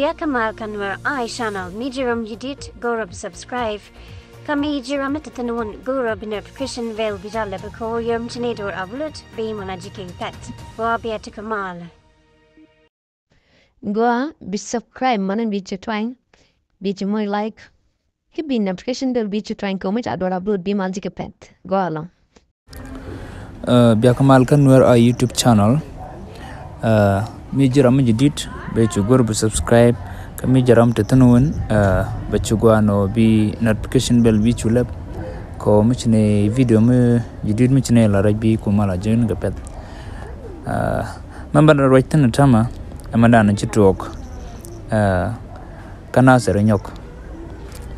Bia Kamal Kanwar I channel Mijiram Yudit Gorab subscribe Kami Jiram Tatanun Gorab notification veil Bijala Bako Yum Chinador Avlut Be Monajiking Pet Wabia to Kamal Goa be subscribe manan be twine be more like he be notification del be twine comment adora upload be magic pet go along Bia Kamal Kanwar our YouTube channel Mijiram Yudit be to go subscribe kami jaram tetanun bachugwa no bi notification bell bi chulap ko michne video me jidid michne la rajbi ko mala jen gapet member right tan tama amanda na chitok kana sere nyok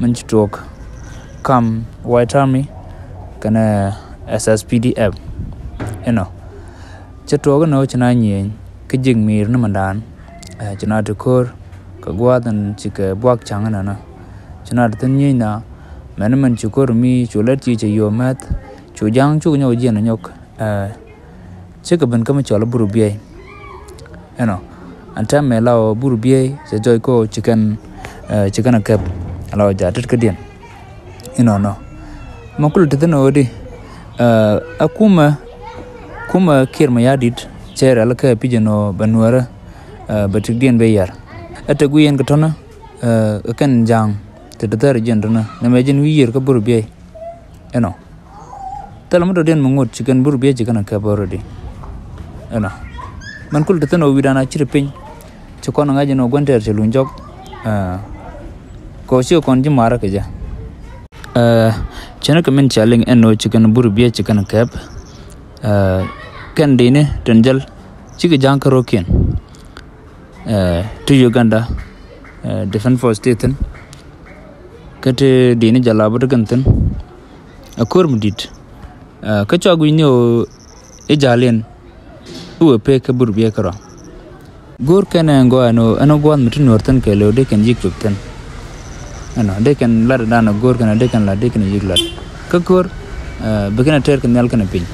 man chitok kam white army kana SSPDF chitok no chana nyen kijing mir na mandan chana tukor kagwa dan chika buak changana na chana tan nyi na man chukor mi chulat chi che yo mat chu jang chu nyo ji na nyok chika ban kam chola buru biai anta me lao buru biai se joy ko chicken kap lao ja tat kadien no makul tan odi akuma kirma yadit chera la ka pijano banwara batik dien bayar ata guyen ko tona kan jang te datar jendna na mejin wiyer ka buru biay talam do den mungot chicken buru biay chicken ka borodi man kul tatano widana chirpin chokon ngaje no gonter chelunjok ko sio kon jimara ka ja chana kamen challenge eno chicken buru biay chicken kap kan dine tanjal chiga jang ka roken to Uganda Defense Force Station kate dini jalaba gantan akur mudit kacho agwinyo ejalen uwe pe ka burbiya kara gor kana ngo ano gwan mutun nortan kelo de kan jik tuktan de kan lar dana gor kana de kan la de kan jik lar ka gor begana ter kan nal kana pin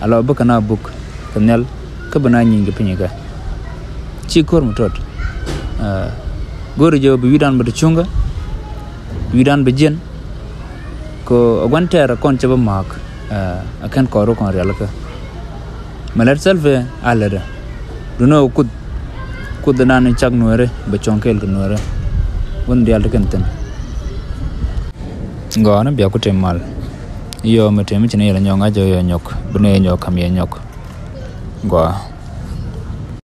alo bakana book kanal ka bana nyinga pinyaka chikor mutot gor jo bi widan bata chunga widan bejen ko agwantera kon chaba mak akan koro kon realaka malar salve alada duno kud nan chak nuere be chonkel nuere won dial kan tan ngona bia ko temal yo mate mi chine yela nyonga jo yo nyok bune nyok kam ye nyok gwa